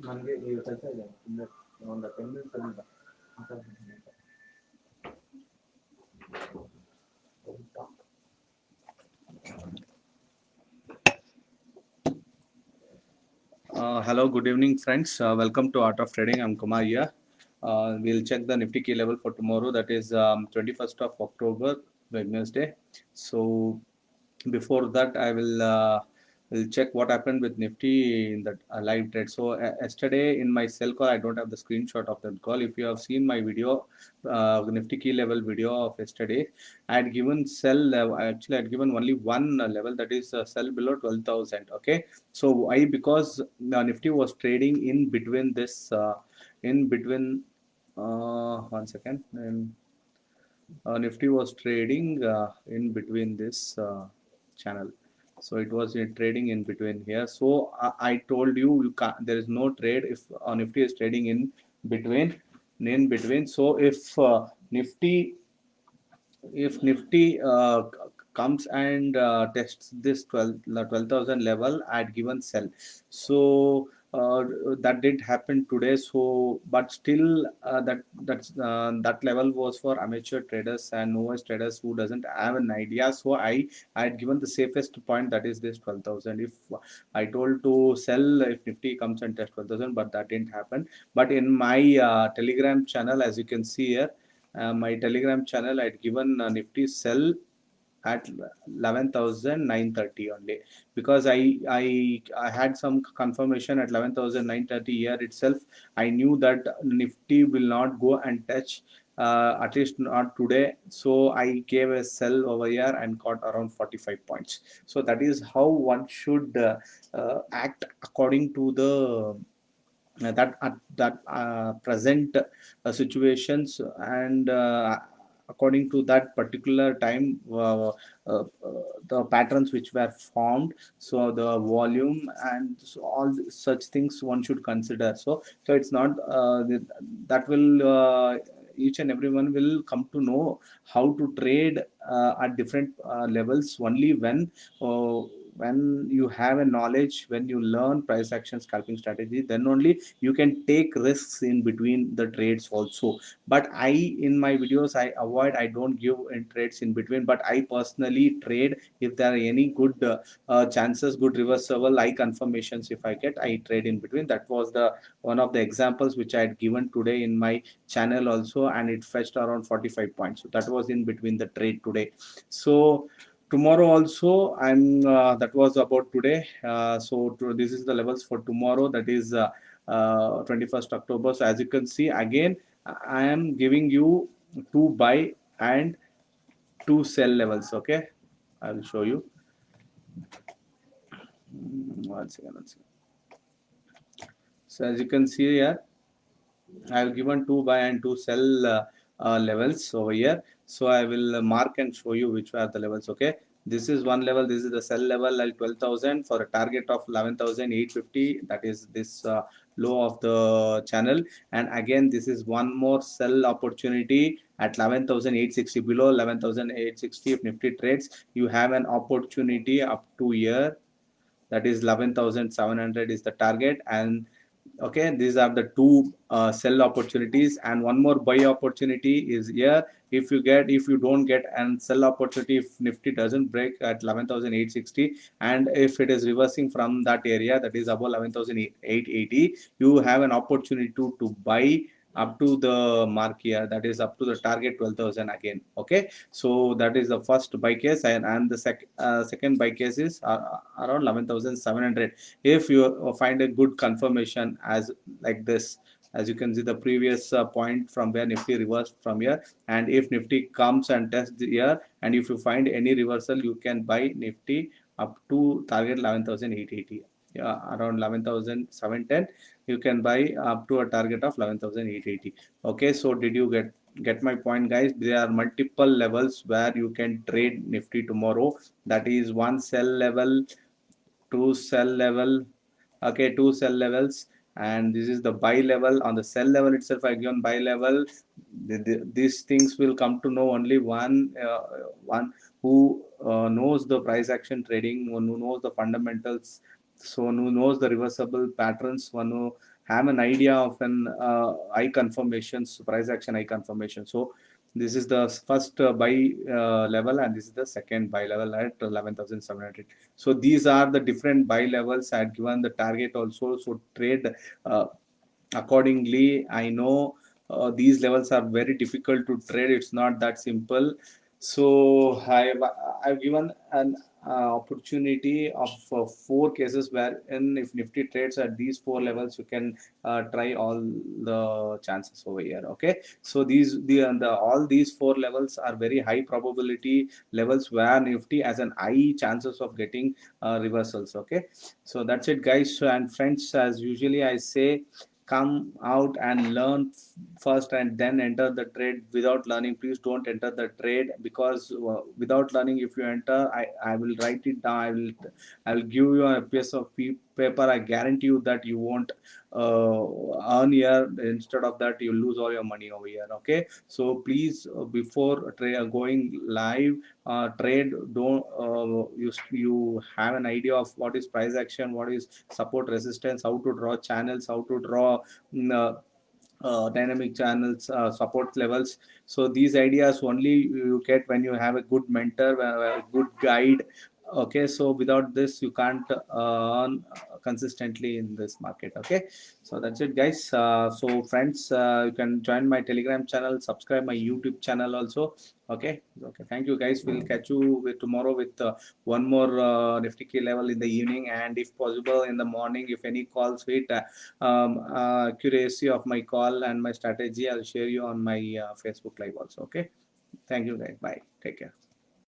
ನನಗೆ ಈಗ ಕೆಲಸ ಇದೆ ಇನ್ನು ಒಂದು 10 minutes ಅಲ್ಲಿ ಮಾತಾಡ್ತೀನಿ. Hello, good evening, friends. Welcome to Art of Trading. I'm Kumar here. We'll check the Nifty key level for tomorrow. That is 21st of October, Wednesday. So before that, I will check what happened with Nifty in that live trade. So yesterday in my sell call, I don't have the screenshot of that call. If you have seen my video, Nifty key level video of yesterday, I had given sell level. Actually, I had given only one level, that is sell below 12,000. Okay, so why? Because Nifty was trading in between this, in between. One second. Nifty was trading in between this channel. So it was trading in between here. So I told you, you can't, there is no trade if Nifty is trading in between. So if Nifty comes and tests this 12,000 level, I had given sell. So that did happen today. So but still that level was for amateur traders and novice traders who doesn't have an idea. So I had given the safest point, that is this 12,000. If I told to sell if Nifty comes and test 12,000, but that didn't happen. But in my Telegram channel, as you can see here, my Telegram channel, I'd given Nifty sell at 11,930 only, because I had some confirmation at 11,930 here itself. I knew that Nifty will not go and touch, at least not today. So I gave a sell over here and got around 45 points. So that is how one should act according to the present situations, and according to that particular time, the patterns which were formed, so the volume and so all such things one should consider. So it's not that will each and everyone will come to know how to trade at different levels only when you have a knowledge, when you learn price action scalping strategy, then only you can take risks in between the trades also. But I, in my videos, I avoid, I don't give in trades in between, but I personally trade if there are any good chances, good reversible, I confirmations, if I get, I trade in between. That was the one of the examples which I had given today in my channel also, and it fetched around 45 points. So that was in between the trade today. So tomorrow also, I'm that was about today. This is the levels for tomorrow, that is 21st October. So as you can see, again I am giving you two buy and two sell levels. Okay, I will show you. One second, one second. So as you can see here, I have given two buy and two sell levels over here. So I will mark and show you which are the levels. Okay, this is one level. This is the sell level at 12,000 for a target of 11,850. That is this low of the channel. And again, this is one more sell opportunity at 11,860, below 11,860. If Nifty trades, you have an opportunity up to here, that is 11,700 is the target. And okay, these are the two sell opportunities, and one more buy opportunity is here. If you don't get and sell opportunity, if Nifty doesn't break at 11,860, and if it is reversing from that area, that is above 11,880, you have an opportunity to buy up to the mark here, that is up to the target 12,000 again. Okay, so that is the first buy case, and the second buy case is around 11,700. If you find a good confirmation as like this, as you can see the previous point from where Nifty reversed from here, and if Nifty comes and tests here, and if you find any reversal, you can buy Nifty up to target 11,880. Around 11,710, you can buy up to a target of 11,880. Okay, so did you get my point, guys? There are multiple levels where you can trade Nifty tomorrow. That is one sell level, two sell level. Okay, two sell levels, and this is the buy level. On the sell level itself, I given buy level. These things will come to know only one who knows the price action trading, one who knows the fundamentals, so one who knows the reversible patterns, one who have an idea of an I confirmations, price action I confirmation. So this is the first buy level, and this is the second buy level at 11,700. So these are the different buy levels. I had given the target also. So trade uh, accordingly. I know these levels are very difficult to trade. It's not that simple. So I've given an opportunity of four cases wherein if Nifty trades at these four levels, you can try all the chances over here. Okay, so the all these four levels are very high probability levels where Nifty has an high chances of getting reversals. Okay, so that's it, guys. So, and friends, as usually I say, come out and learn first and then enter the trade. Without learning, please don't enter the trade, because without learning, if you enter, I will write it down. I will give you a piece of paper. I guarantee you that you won't earn here. Instead of that, you lose all your money over here. Okay, so please, before going live, trade, don't you have an idea of what is price action, what is support resistance, how to draw channels, how to draw mm, dynamic channels, support levels. So these ideas only you get when you have a good mentor, a good guide. Okay, so without this you can't earn consistently in this market. Okay, so that's it, guys. So friends, you can join my Telegram channel, subscribe my YouTube channel also. Okay, thank you, guys. We'll catch you with tomorrow with one more Nifty key level in the evening, and if possible in the morning. If any calls with accuracy of my call and my strategy, I'll share you on my Facebook live also. Okay, thank you, guys. Bye, take care.